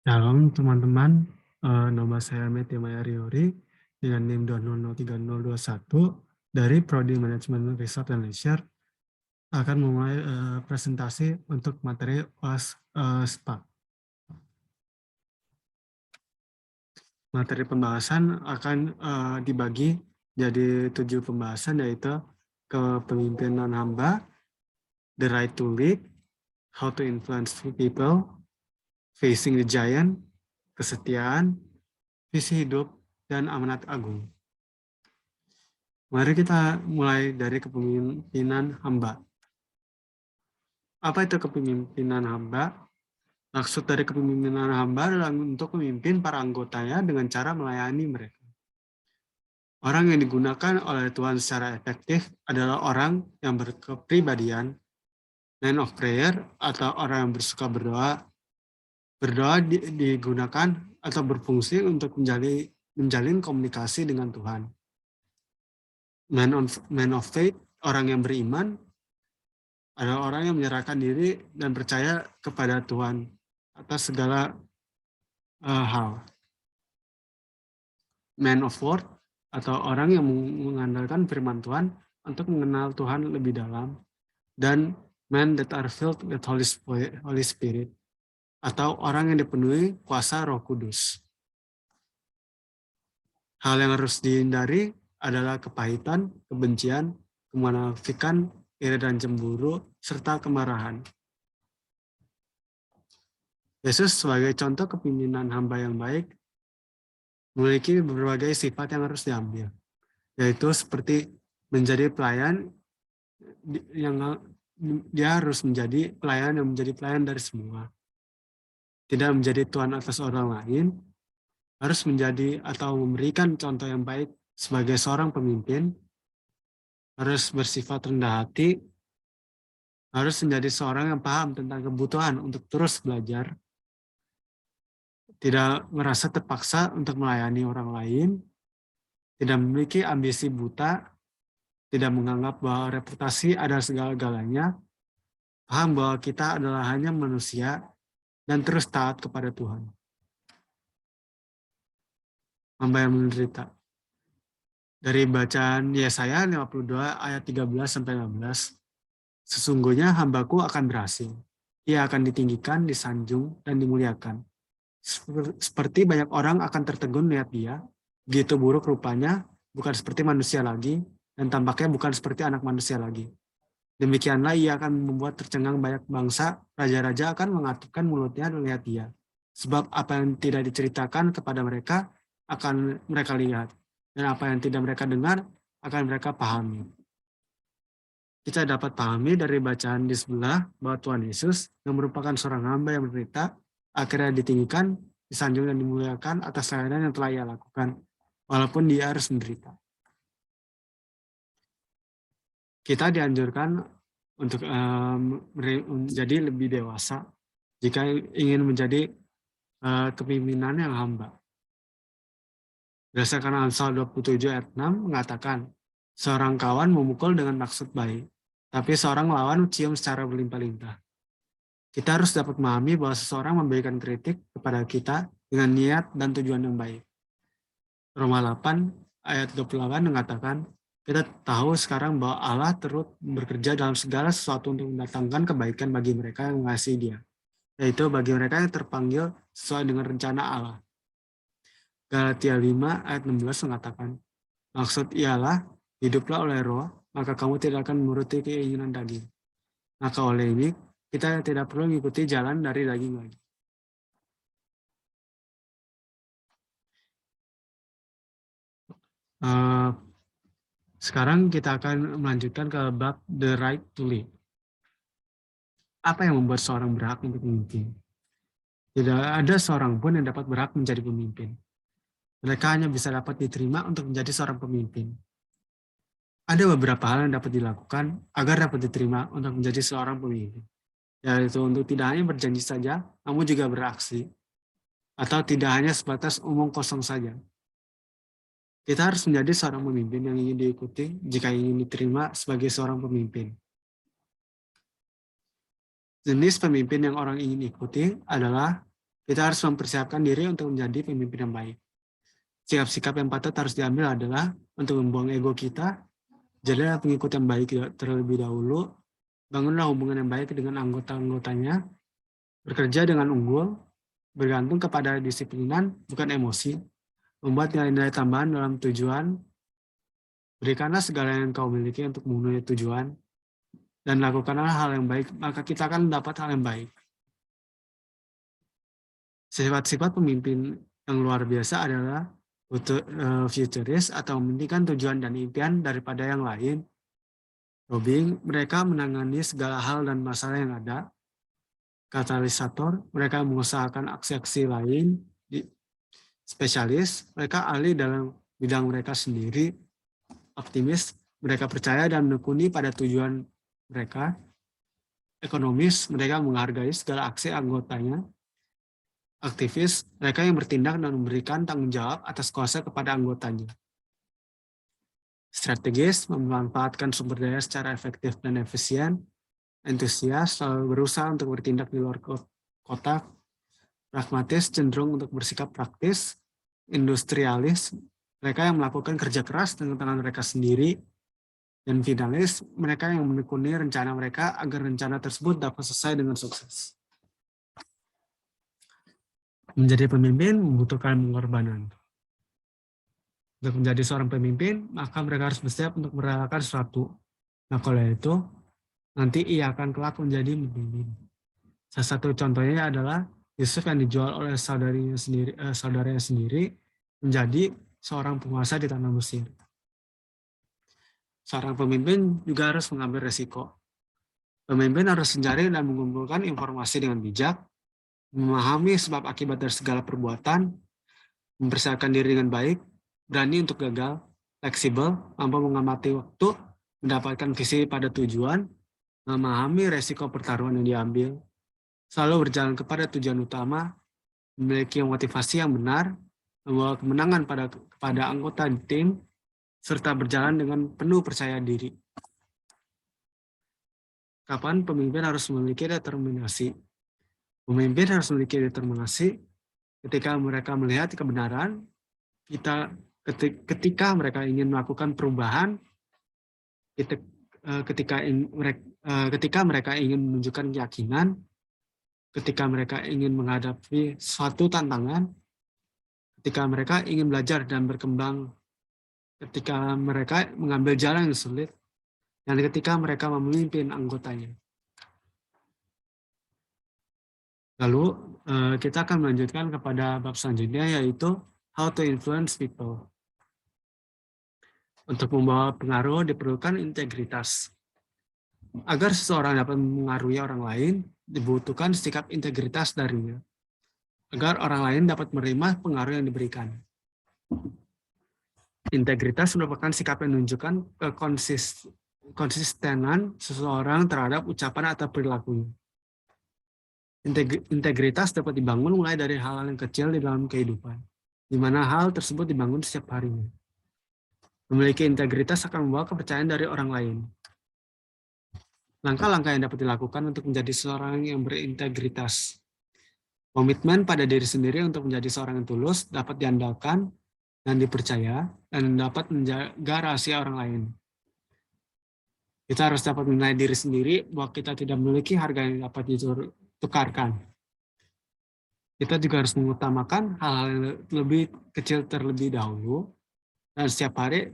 Shalom teman-teman, nama saya Mete Maya Riori dengan NIM 2003021 dari Prodi Manajemen Research and Leisure akan memulai presentasi untuk materi UAS SPAK. Materi pembahasan akan dibagi jadi 7 pembahasan, yaitu kepemimpinan hamba, the right to lead, how to influence people, facing the giant, kesetiaan, visi hidup, dan amanat agung. Mari kita mulai dari kepemimpinan hamba. Apa itu kepemimpinan hamba? Maksud dari kepemimpinan hamba adalah untuk memimpin para anggotanya dengan cara melayani mereka. Orang yang digunakan oleh Tuhan secara efektif adalah orang yang berkepribadian, man of prayer, atau orang yang bersuka berdoa. Berdoa digunakan atau berfungsi untuk menjalin komunikasi dengan Tuhan. Man of faith, orang yang beriman, adalah orang yang menyerahkan diri dan percaya kepada Tuhan atas segala hal. Man of word, atau orang yang mengandalkan firman Tuhan untuk mengenal Tuhan lebih dalam. Dan man that are filled with Holy Spirit, atau orang yang dipenuhi kuasa Roh Kudus. Hal yang harus dihindari adalah kepahitan, kebencian, kemunafikan, iri dan cemburu, serta kemarahan. Yesus sebagai contoh kepemimpinan hamba yang baik memiliki berbagai sifat yang harus diambil, yaitu seperti menjadi pelayan, yang dia harus menjadi pelayan yang menjadi pelayan dari semua. Tidak menjadi tuan atas orang lain, harus menjadi atau memberikan contoh yang baik sebagai seorang pemimpin, harus bersifat rendah hati, harus menjadi seorang yang paham tentang kebutuhan untuk terus belajar, tidak merasa terpaksa untuk melayani orang lain, tidak memiliki ambisi buta, tidak menganggap bahwa reputasi adalah segala-galanya, paham bahwa kita adalah hanya manusia, dan terus taat kepada Tuhan. Hamba yang menderita. Dari bacaan Yesaya 52 ayat 13-15, sesungguhnya hambaku akan berhasil. Ia akan ditinggikan, disanjung, dan dimuliakan. Seperti banyak orang akan tertegun melihat dia, begitu buruk rupanya, bukan seperti manusia lagi, dan tampaknya bukan seperti anak manusia lagi. Demikianlah ia akan membuat tercengang banyak bangsa, raja-raja akan mengatupkan mulutnya melihat dia. Sebab apa yang tidak diceritakan kepada mereka akan mereka lihat, dan apa yang tidak mereka dengar akan mereka pahami. Kita dapat pahami dari bacaan di sebelah bahwa Tuhan Yesus yang merupakan seorang hamba yang menderita, akhirnya ditinggikan, disanjung dan dimuliakan atas layanan yang telah ia lakukan, walaupun dia harus menderita. Kita dianjurkan untuk menjadi lebih dewasa jika ingin menjadi kepemimpinan yang hamba. Berdasarkan Amsal 27 ayat 6 mengatakan, seorang kawan memukul dengan maksud baik, tapi seorang lawan cium secara berlimpah-limpah. Kita harus dapat memahami bahwa seseorang memberikan kritik kepada kita dengan niat dan tujuan yang baik. Roma 8 ayat 28 mengatakan, kita tahu sekarang bahwa Allah turut bekerja dalam segala sesuatu untuk mendatangkan kebaikan bagi mereka yang mengasihi Dia, yaitu bagi mereka yang terpanggil sesuai dengan rencana Allah. Galatia 5 ayat 16 mengatakan, maksud ialah, hiduplah oleh roh, maka kamu tidak akan menuruti keinginan daging. Maka oleh ini, kita tidak perlu mengikuti jalan dari daging lagi. Sekarang kita akan melanjutkan ke bab the right to lead. Apa yang membuat seorang berhak untuk memimpin? Tidak ada seorang pun yang dapat berhak menjadi pemimpin. Mereka hanya bisa dapat diterima untuk menjadi seorang pemimpin. Ada beberapa hal yang dapat dilakukan agar dapat diterima untuk menjadi seorang pemimpin, yaitu untuk tidak hanya berjanji saja, namun juga beraksi, atau tidak hanya sebatas omong kosong saja. Kita harus menjadi seorang pemimpin yang ingin diikuti jika ingin diterima sebagai seorang pemimpin. Jenis pemimpin yang orang ingin ikuti adalah Kita harus mempersiapkan diri untuk menjadi pemimpin yang baik. Sikap-sikap yang patut harus diambil adalah untuk membuang ego kita, jadilah pengikut yang baik terlebih dahulu, bangunlah hubungan yang baik dengan anggota-anggotanya, bekerja dengan unggul, bergantung kepada disiplinan, bukan emosi, membuat nilai-nilai tambahan dalam tujuan, berikanlah segala yang kau miliki untuk memenuhi tujuan, dan lakukanlah hal yang baik, maka kita akan mendapat hal yang baik. Sifat-sifat pemimpin yang luar biasa adalah futuris atau mementingkan tujuan dan impian daripada yang lain. Lobbying, mereka menangani segala hal dan masalah yang ada. Katalisator, mereka mengusahakan aksi-aksi lain. Spesialis, mereka ahli dalam bidang mereka sendiri. Optimis, mereka percaya dan menekuni pada tujuan mereka. Ekonomis, mereka menghargai segala aksi anggotanya. Aktivis, mereka yang bertindak dan memberikan tanggung jawab atas kuasa kepada anggotanya. Strategis, memanfaatkan sumber daya secara efektif dan efisien. Entusias, selalu berusaha untuk bertindak di luar kotak. Pragmatis, cenderung untuk bersikap praktis. Industrialis, mereka yang melakukan kerja keras dengan tangan mereka sendiri. Dan finalis, mereka yang menekuni rencana mereka agar rencana tersebut dapat selesai dengan sukses. Menjadi pemimpin membutuhkan pengorbanan. Untuk menjadi seorang pemimpin, maka mereka harus bersiap untuk merelakan sesuatu. Nah, kalau itu, nanti ia akan kelak menjadi pemimpin. Salah satu contohnya adalah Yusuf yang dijual oleh saudaranya sendiri menjadi seorang penguasa di tanah Mesir. Seorang pemimpin juga harus mengambil resiko. Pemimpin harus mencari dan mengumpulkan informasi dengan bijak, memahami sebab akibat dari segala perbuatan, mempersiapkan diri dengan baik, berani untuk gagal, fleksibel, mampu mengamati waktu, mendapatkan visi pada tujuan, memahami resiko pertaruhan yang diambil, selalu berjalan kepada tujuan utama, memiliki motivasi yang benar, membawa kemenangan kepada anggota di tim, serta berjalan dengan penuh percaya diri. Kapan pemimpin harus memiliki determinasi? Pemimpin harus memiliki determinasi ketika mereka melihat kebenaran, ketika mereka ingin melakukan perubahan, ketika mereka ingin menunjukkan keyakinan, ketika mereka ingin menghadapi suatu tantangan, ketika mereka ingin belajar dan berkembang, ketika mereka mengambil jalan yang sulit, dan ketika mereka memimpin anggotanya. Lalu kita akan melanjutkan kepada bab selanjutnya, yaitu how to influence people. Untuk membawa pengaruh diperlukan integritas. Agar seseorang dapat mengaruhi orang lain, dibutuhkan sikap integritas darinya. Agar orang lain dapat menerima pengaruh yang diberikan. Integritas merupakan sikap yang menunjukkan konsistenan seseorang terhadap ucapan atau perilakunya. Integritas dapat dibangun mulai dari hal-hal yang kecil di dalam kehidupan, di mana hal tersebut dibangun setiap harinya. Memiliki integritas akan membawa kepercayaan dari orang lain. Langkah-langkah yang dapat dilakukan untuk menjadi seorang yang berintegritas. Komitmen pada diri sendiri untuk menjadi seorang yang tulus dapat diandalkan dan dipercaya dan dapat menjaga rahasia orang lain. Kita harus dapat menilai diri sendiri bahwa kita tidak memiliki harga yang dapat ditukarkan. Kita juga harus mengutamakan hal-hal yang lebih kecil terlebih dahulu, dan setiap hari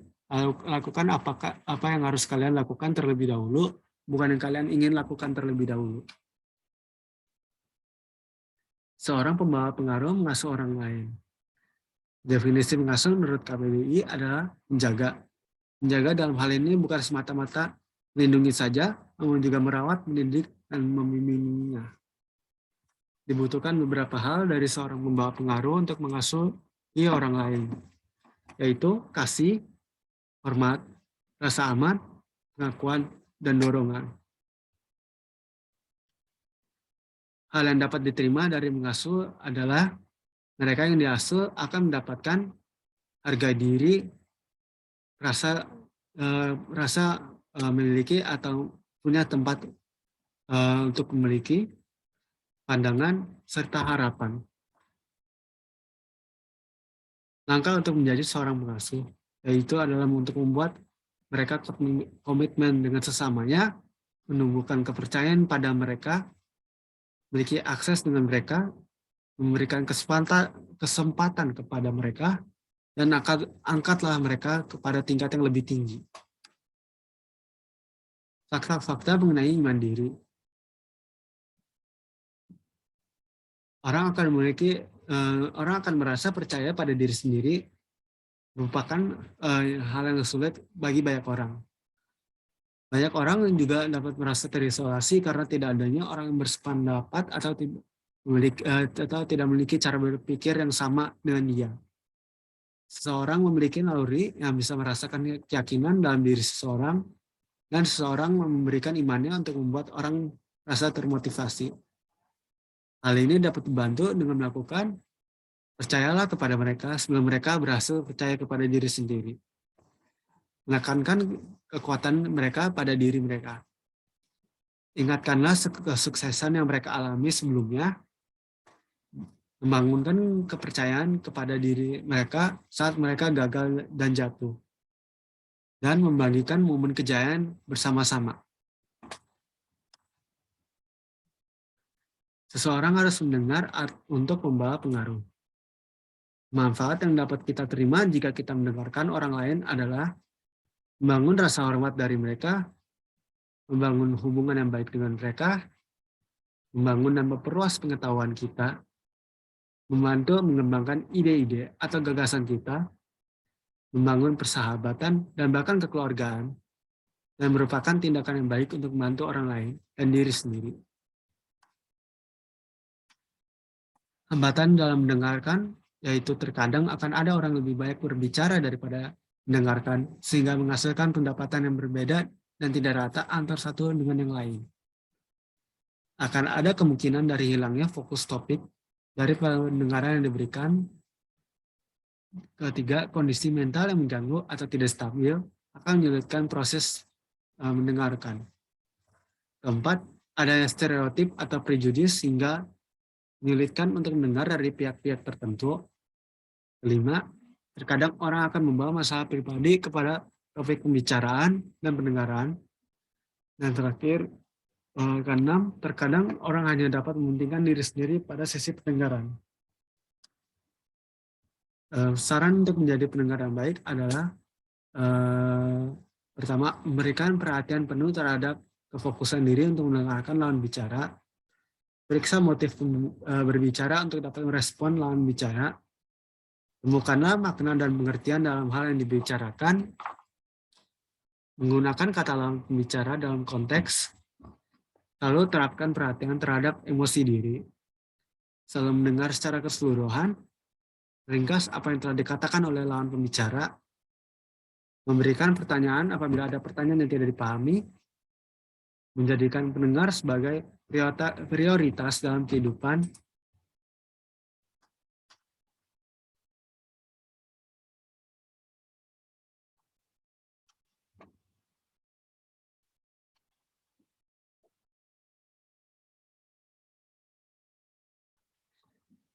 lakukan apa yang harus kalian lakukan terlebih dahulu, bukan yang kalian ingin lakukan terlebih dahulu. Seorang pembawa pengaruh mengasuh orang lain. Definisi mengasuh menurut KBBI adalah menjaga. Menjaga dalam hal ini bukan semata-mata melindungi saja, namun juga merawat, mendidik, dan membimbingnya. Dibutuhkan beberapa hal dari seorang pembawa pengaruh untuk mengasuhi orang lain, yaitu kasih, hormat, rasa aman, pengakuan, dan dorongan. Hal yang dapat diterima dari mengasuh adalah mereka yang diasuh akan mendapatkan harga diri, rasa memiliki atau punya tempat untuk memiliki pandangan serta harapan. Langkah untuk menjadi seorang pengasuh, yaitu adalah untuk membuat mereka komitmen dengan sesamanya, menumbuhkan kepercayaan pada mereka, memiliki akses dengan mereka, memberikan kesempatan kepada mereka, dan angkatlah mereka kepada tingkat yang lebih tinggi. Fakta-fakta mengenai iman diri. Orang akan merasa percaya pada diri sendiri merupakan hal yang sulit bagi banyak orang. Banyak orang yang juga dapat merasa terisolasi karena tidak adanya orang yang bersependapat atau tidak memiliki cara berpikir yang sama dengan dia. Seseorang memiliki naluri yang bisa merasakan keyakinan dalam diri seseorang, dan seseorang memberikan imannya untuk membuat orang merasa termotivasi. Hal ini dapat dibantu dengan melakukan percayalah kepada mereka sebelum mereka berhasil percaya kepada diri sendiri. Menekankan kekuatan mereka pada diri mereka. Ingatkanlah kesuksesan yang mereka alami sebelumnya, membangunkan kepercayaan kepada diri mereka saat mereka gagal dan jatuh, dan membagikan momen kejayaan bersama-sama. Seseorang harus mendengar untuk membawa pengaruh. Manfaat yang dapat kita terima jika kita mendengarkan orang lain adalah membangun rasa hormat dari mereka, membangun hubungan yang baik dengan mereka, membangun dan memperluas pengetahuan kita, membantu mengembangkan ide-ide atau gagasan kita, membangun persahabatan dan bahkan kekeluargaan, dan merupakan tindakan yang baik untuk membantu orang lain dan diri sendiri. Hambatan dalam mendengarkan, yaitu terkadang akan ada orang lebih baik berbicara daripada mendengarkan, sehingga menghasilkan pendapatan yang berbeda dan tidak rata antar satu dengan yang lain. Akan ada kemungkinan dari hilangnya fokus topik dari pendengaran yang diberikan. Ketiga, kondisi mental yang mengganggu atau tidak stabil akan menyulitkan proses mendengarkan. Keempat, adanya stereotip atau prejudis sehingga menyulitkan untuk mendengar dari pihak-pihak tertentu. Kelima, terkadang orang akan membawa masalah pribadi kepada topik pembicaraan dan pendengaran. Dan terakhir, keenam, terkadang orang hanya dapat mementingkan diri sendiri pada sesi pendengaran. Saran untuk menjadi pendengar yang baik adalah pertama, memberikan perhatian penuh terhadap kefokusan diri untuk mendengarkan lawan bicara. Periksa motif berbicara untuk dapat merespon lawan bicara. Temukanlah makna dan pengertian dalam hal yang dibicarakan. Menggunakan kata lawan pembicara dalam konteks. Lalu terapkan perhatian terhadap emosi diri. Selalu mendengar secara keseluruhan. Ringkas apa yang telah dikatakan oleh lawan pembicara. Memberikan pertanyaan apabila ada pertanyaan yang tidak dipahami. Menjadikan pendengar sebagai prioritas dalam kehidupan.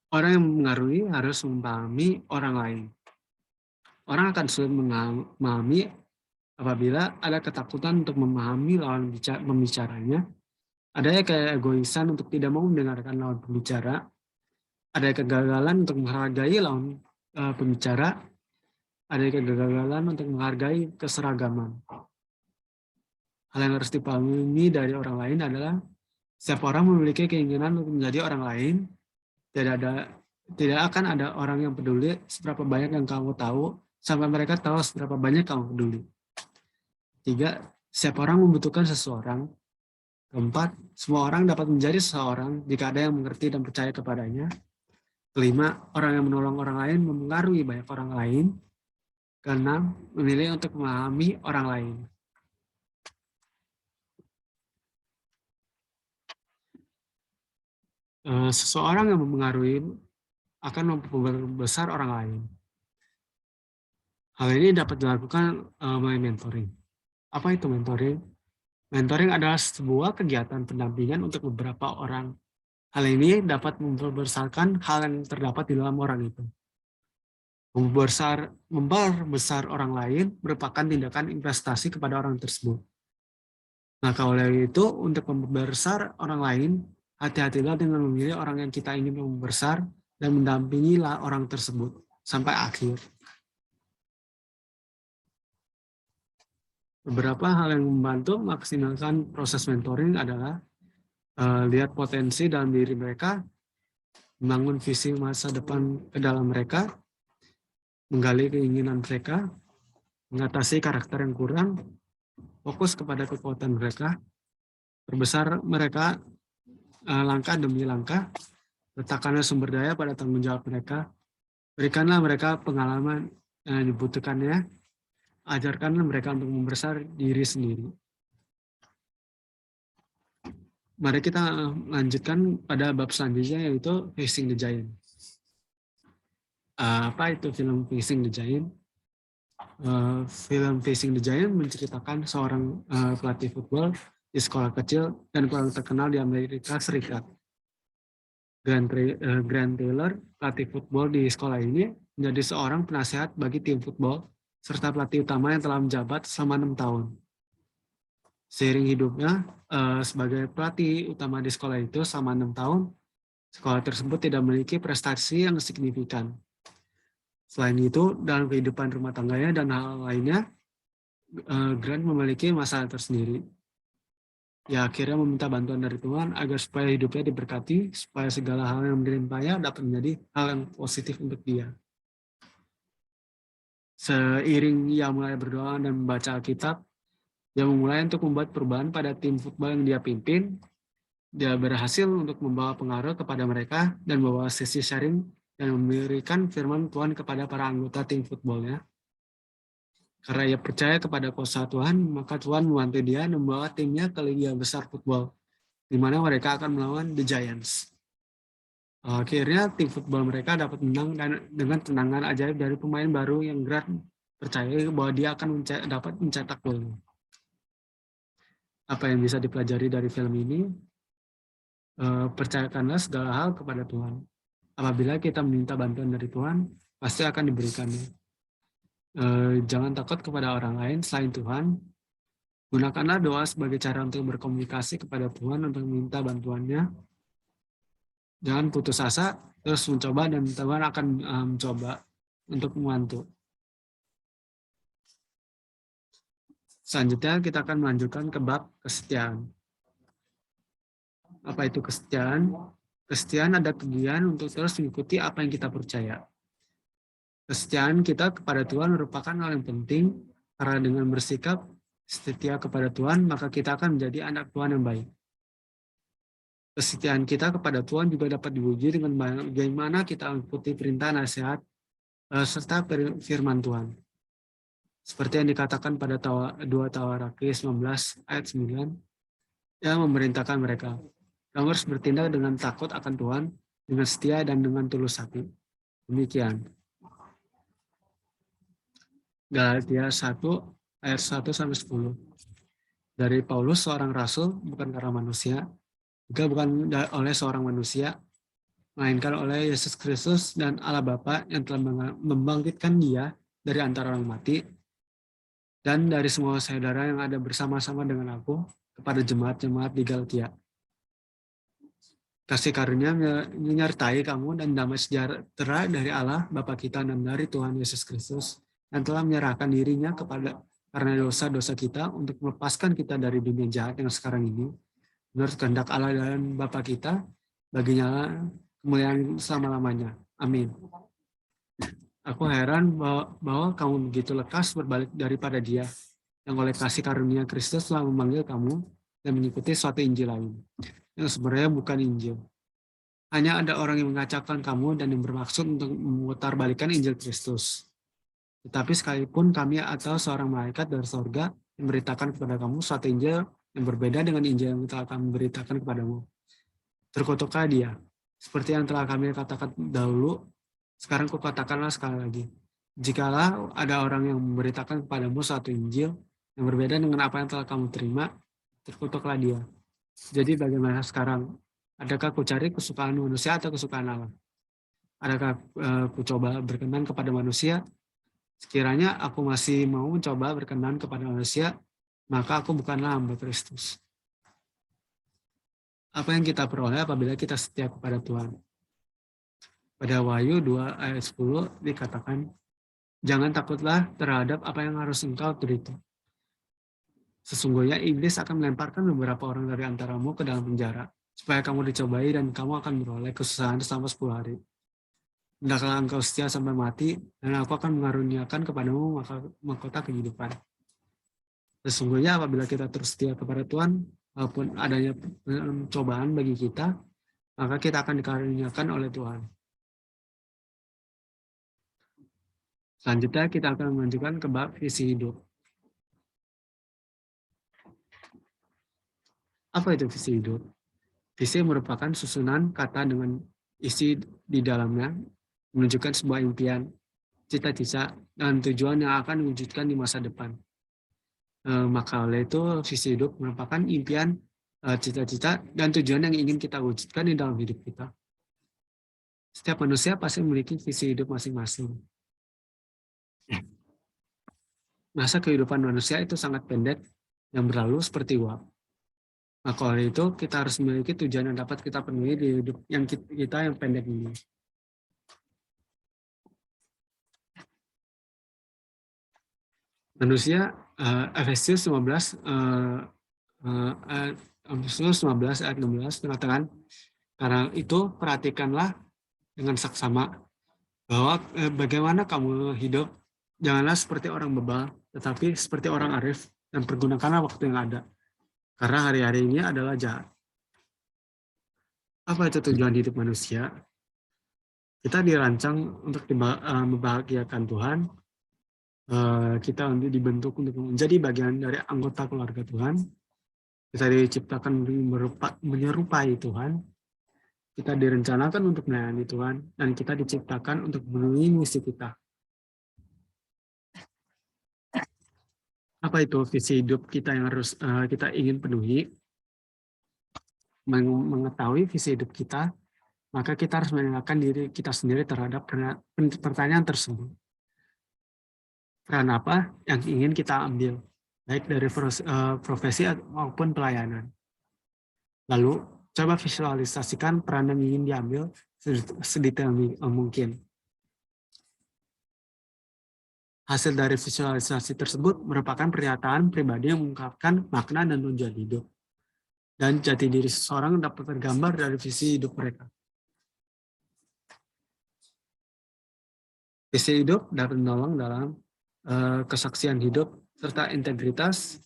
Orang yang mempengaruhi harus memahami orang lain. Orang akan sulit memahami apabila ada ketakutan untuk memahami lawan pembicaranya. Ada keegoisan untuk tidak mau mendengarkan lawan pembicara. Ada kegagalan untuk menghargai lawan pembicara. Ada kegagalan untuk menghargai keseragaman. Hal yang harus dipahami dari orang lain adalah setiap orang memiliki keinginan untuk menjadi orang lain. Tidak akan ada orang yang peduli seberapa banyak yang kamu tahu sampai mereka tahu seberapa banyak kamu peduli. 3. Setiap orang membutuhkan seseorang. 4. Semua orang dapat menjadi seseorang jika ada yang mengerti dan percaya kepadanya. 5. Orang yang menolong orang lain mempengaruhi banyak orang lain. 6. Memilih untuk memahami orang lain. Seseorang yang mempengaruhi akan memperbesar orang lain. Hal ini dapat dilakukan melalui mentoring. Apa itu mentoring? Mentoring adalah sebuah kegiatan pendampingan untuk beberapa orang. Hal ini dapat membesarkan hal yang terdapat di dalam orang itu. Membesar orang lain merupakan tindakan investasi kepada orang tersebut. Maka oleh itu, untuk membesar orang lain, hati-hatilah dengan memilih orang yang kita ingin membesar dan mendampingilah orang tersebut sampai akhir. Beberapa hal yang membantu maksimalkan proses mentoring adalah lihat potensi dalam diri mereka, membangun visi masa depan ke dalam mereka, menggali keinginan mereka, mengatasi karakter yang kurang, fokus kepada kekuatan mereka, perbesar mereka langkah demi langkah, letakkanlah sumber daya pada tanggung jawab mereka, berikanlah mereka pengalaman yang dibutuhkannya, ajarkanlah mereka untuk membesar diri sendiri. Mari kita lanjutkan pada bab selanjutnya, yaitu Facing the Giant. Apa itu film Facing the Giant? Film Facing the Giant menceritakan seorang pelatih football di sekolah kecil dan kurang terkenal di Amerika Serikat. Grant Taylor, pelatih football di sekolah ini, menjadi seorang penasihat bagi tim football serta pelatih utama yang telah menjabat selama 6 tahun. Seiring hidupnya sebagai pelatih utama di sekolah itu selama 6 tahun, sekolah tersebut tidak memiliki prestasi yang signifikan. Selain itu, dalam kehidupan rumah tangganya dan hal lainnya, Grant memiliki masalah tersendiri. Ya, akhirnya meminta bantuan dari Tuhan agar supaya hidupnya diberkati, supaya segala hal yang menimpanya dapat menjadi hal yang positif untuk dia. Seiring ia mulai berdoa dan membaca Alkitab, dia memulai untuk membuat perubahan pada tim football yang dia pimpin. Dia berhasil untuk membawa pengaruh kepada mereka dan membawa sesi sharing dan memberikan firman Tuhan kepada para anggota tim footballnya. Karena ia percaya kepada kuasa Tuhan, maka Tuhan membantu dia membawa timnya ke Liga Besar Football, di mana mereka akan melawan The Giants. Akhirnya tim football mereka dapat menang dengan tendangan ajaib dari pemain baru yang Grant percaya bahwa dia akan dapat mencetak gol. Apa yang bisa dipelajari dari film ini? Percayakanlah segala hal kepada Tuhan. Apabila kita meminta bantuan dari Tuhan, pasti akan diberikannya. Jangan takut kepada orang lain selain Tuhan. Gunakanlah doa sebagai cara untuk berkomunikasi kepada Tuhan untuk meminta bantuannya. Jangan putus asa, terus mencoba dan Tuhan akan mencoba untuk membantu. Selanjutnya kita akan melanjutkan ke bab kesetiaan. Apa itu kesetiaan? Kesetiaan ada kegiatan untuk terus mengikuti apa yang kita percaya. Kesetiaan kita kepada Tuhan merupakan hal yang penting, karena dengan bersikap setia kepada Tuhan, maka kita akan menjadi anak Tuhan yang baik. Kesetiaan kita kepada Tuhan juga dapat diuji dengan bagaimana kita mengikuti perintah nasihat serta firman Tuhan. Seperti yang dikatakan pada 2 Tawarikh 19 ayat 9, yang memerintahkan mereka, kamu harus bertindak dengan takut akan Tuhan, dengan setia dan dengan tulus hati. Demikian. Galatia 1 ayat 1-10. Dari Paulus, seorang rasul, bukan karena manusia, juga bukan oleh seorang manusia, melainkan oleh Yesus Kristus dan Allah Bapa yang telah membangkitkan dia dari antara orang mati, dan dari semua saudara yang ada bersama-sama dengan aku, kepada jemaat-jemaat di Galatia. Kasih karunia menyertai kamu dan damai sejahtera dari Allah Bapa kita dan dari Tuhan Yesus Kristus, yang telah menyerahkan dirinya karena dosa-dosa kita untuk melepaskan kita dari dunia jahat yang sekarang ini, menurut kehendak Allah dan Bapa kita, baginya kemuliaan selama-lamanya. Amin. Aku heran bahwa kamu begitu lekas berbalik daripada Dia, yang oleh kasih karunia Kristus telah memanggil kamu dan mengikuti suatu Injil lain, yang sebenarnya bukan Injil. Hanya ada orang yang mengacaukan kamu dan yang bermaksud untuk memutarbalikkan Injil Kristus. Tetapi sekalipun kami atau seorang malaikat dari surga memberitakan kepada kamu suatu Injil yang berbeda dengan Injil yang telah kami beritakan kepadamu, terkutuklah dia. Seperti yang telah kami katakan dahulu, sekarang kukatakanlah sekali lagi. Jikalau ada orang yang memberitakan kepadamu suatu Injil yang berbeda dengan apa yang telah kamu terima, terkutuklah dia. Jadi bagaimana sekarang? Adakah ku cari kesukaan manusia atau kesukaan Allah? Adakah aku coba berkenan kepada manusia? Sekiranya aku masih mau mencoba berkenan kepada manusia, maka aku bukanlah hamba Kristus. Apa yang kita peroleh apabila kita setia kepada Tuhan? Pada Wahyu 2 ayat 10 dikatakan, jangan takutlah terhadap apa yang harus engkau derita. Sesungguhnya iblis akan melemparkan beberapa orang dari antaramu ke dalam penjara, supaya kamu dicobai dan kamu akan beroleh kesusahan selama 10 hari. Hendaklah engkau setia sampai mati, dan aku akan mengaruniakan kepadamu mahkota kehidupan. Sesungguhnya apabila kita terus setia kepada Tuhan, walaupun adanya cobaan bagi kita, maka kita akan dikaruniakan oleh Tuhan. Selanjutnya kita akan melanjutkan ke bab visi hidup. Apa itu visi hidup? Visi merupakan susunan kata dengan isi di dalamnya, menunjukkan sebuah impian, cita-cita, dan tujuan yang akan diwujudkan di masa depan. Maka oleh itu, visi hidup merupakan impian, cita-cita, dan tujuan yang ingin kita wujudkan di dalam hidup kita. Setiap manusia pasti memiliki visi hidup masing-masing. Masa kehidupan manusia itu sangat pendek, yang berlalu seperti uap. Maka oleh itu, kita harus memiliki tujuan yang dapat kita penuhi di hidup yang kita yang pendek ini. Manusia, Efesius 15 ayat 16 mengatakan, karena itu perhatikanlah dengan saksama bahwa bagaimana kamu hidup, janganlah seperti orang bebal, tetapi seperti orang arif, dan pergunakanlah waktu yang ada. Karena hari-hari ini adalah jahat. Apa itu tujuan hidup manusia? Kita dirancang untuk membahagiakan Tuhan. Kita dibentuk untuk menjadi bagian dari anggota keluarga Tuhan. Kita diciptakan untuk menyerupai Tuhan. Kita direncanakan untuk melayani Tuhan. Dan kita diciptakan untuk memenuhi misi kita. Apa itu visi hidup kita yang harus kita ingin penuhi? Mengetahui visi hidup kita, maka kita harus menanyakan diri kita sendiri terhadap pertanyaan tersebut. Peran apa yang ingin kita ambil, baik dari profesi maupun pelayanan. Lalu, coba visualisasikan peran yang ingin diambil sedetail mungkin. Hasil dari visualisasi tersebut merupakan pernyataan pribadi yang mengungkapkan makna dan tujuan hidup. Dan jati diri seseorang dapat tergambar dari visi hidup mereka. Visi hidup dapat menolong dalam kesaksian hidup serta integritas,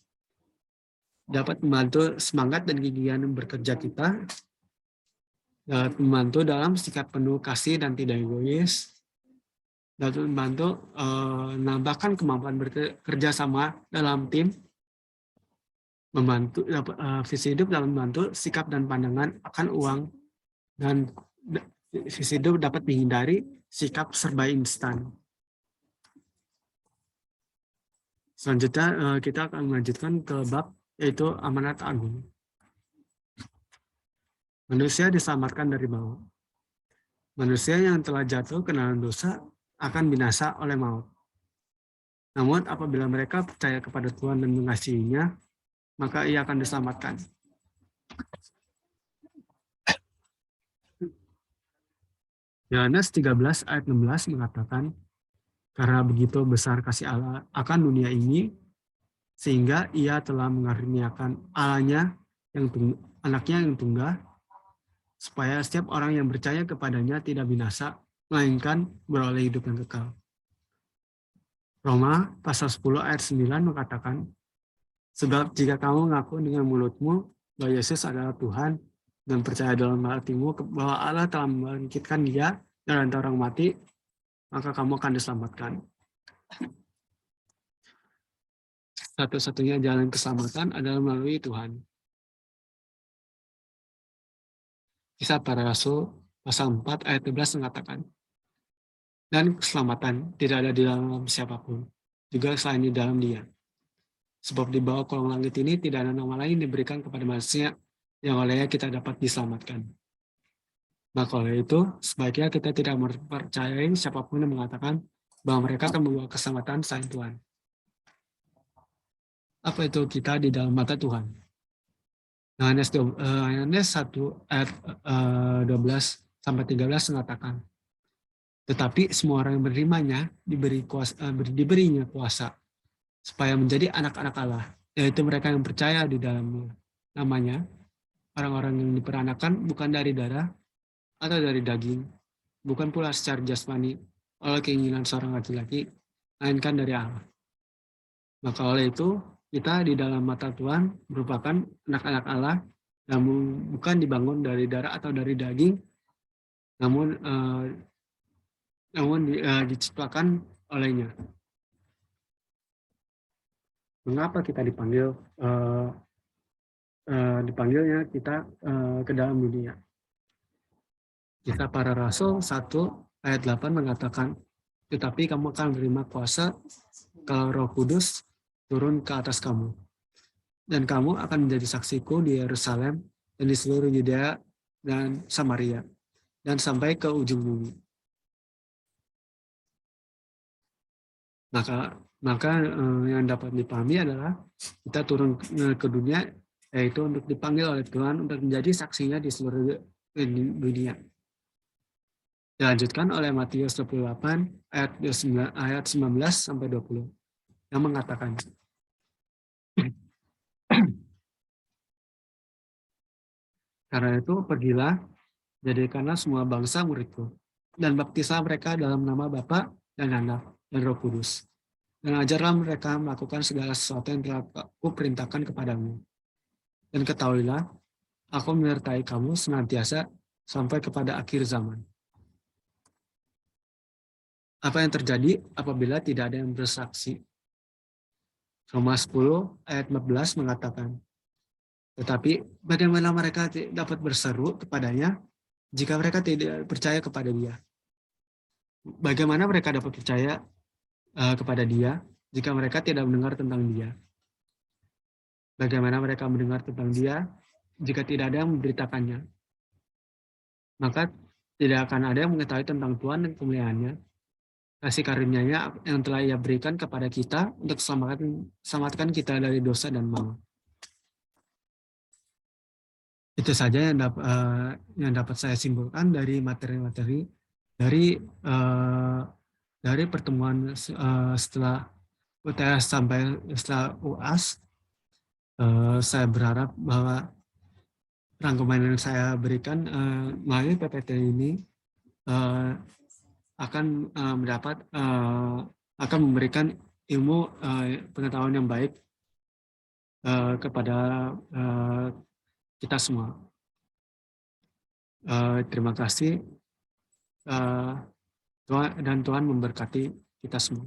dapat membantu semangat dan kegigihan bekerja kita, dapat membantu dalam sikap penuh kasih dan tidak egois, dapat membantu menambahkan kemampuan bekerja sama dalam tim, membantu visi hidup dalam membantu sikap dan pandangan akan uang, dan visi hidup dapat menghindari sikap serba instan. Selanjutnya kita akan melanjutkan ke bab yaitu amanat agung. Manusia diselamatkan dari maut. Manusia yang telah jatuh ke dalam dosa akan binasa oleh maut. Namun apabila mereka percaya kepada Tuhan dan mengasihinya, maka ia akan diselamatkan. Yohanes 13 ayat 16 mengatakan, karena begitu besar kasih Allah akan dunia ini, sehingga ia telah mengaruniakan anaknya yang tunggal, supaya setiap orang yang percaya kepadanya tidak binasa, melainkan beroleh hidup yang kekal. Roma pasal 10 ayat 9 mengatakan, sebab jika kamu mengaku dengan mulutmu bahwa Yesus adalah Tuhan, dan percaya dalam hatimu bahwa Allah telah membangkitkan dia dari antara orang mati, maka kamu akan diselamatkan. Satu-satunya jalan keselamatan adalah melalui Tuhan. Kisah para Rasul pasal 4 ayat 11 mengatakan, dan keselamatan tidak ada di dalam siapapun, juga selain di dalam Dia. Sebab di bawah kolong langit ini tidak ada nama lain diberikan kepada manusia yang olehnya kita dapat diselamatkan. Maka oleh itu, sebaiknya kita tidak mempercayai siapapun yang mengatakan bahwa mereka akan membawa keselamatan selain Tuhan. Apa itu kita di dalam mata Tuhan? Yohanes 1 ayat 12 sampai 13 mengatakan, tetapi semua orang yang menerimanya diberinya kuasa supaya menjadi anak-anak Allah, yaitu mereka yang percaya di dalam namanya, orang-orang yang diperanakan bukan dari darah atau dari daging, bukan pula secara jasmani oleh keinginan seorang laki-laki, melainkan dari Allah. Maka oleh itu, kita di dalam mata Tuhan merupakan anak-anak Allah, namun bukan dibangun dari darah atau dari daging, namun diciptakan olehnya. Mengapa kita dipanggilnya kita ke dalam dunia? Kisah para Rasul 1 ayat 8 mengatakan, tetapi kamu akan menerima kuasa kalau Roh Kudus turun ke atas kamu. Dan kamu akan menjadi saksiku di Yerusalem dan di seluruh Yudea dan Samaria dan sampai ke ujung bumi. Maka yang dapat dipahami adalah kita turun ke dunia, yaitu untuk dipanggil oleh Tuhan untuk menjadi saksinya di seluruh dunia. Dilanjutkan oleh Matius 28 ayat 19 sampai 20 yang mengatakan, karena itu pergilah, jadikanlah semua bangsa muridku, dan baptislah mereka dalam nama Bapa dan Anak dan Roh Kudus. Dan ajarlah mereka melakukan segala sesuatu yang telah aku perintahkan kepadamu. Dan ketahuilah, aku menyertai kamu senantiasa sampai kepada akhir zaman. Apa yang terjadi apabila tidak ada yang bersaksi? Roma 10 ayat 14 mengatakan, tetapi bagaimana mereka dapat berseru kepadanya jika mereka tidak percaya kepada dia? Bagaimana mereka dapat percaya kepada dia jika mereka tidak mendengar tentang dia? Bagaimana mereka mendengar tentang dia jika tidak ada yang memberitakannya? Maka tidak akan ada yang mengetahui tentang Tuhan dan kemuliaannya, kasih karunia-Nya yang telah Ia berikan kepada kita untuk selamatkan kita dari dosa dan maut. Itu saja yang dapat saya simpulkan dari materi-materi dari pertemuan setelah UTS sampai setelah UAS. Saya berharap bahwa rangkuman yang saya berikan melalui PPT ini akan memberikan ilmu pengetahuan yang baik kepada kita semua. Terima kasih dan Tuhan memberkati kita semua.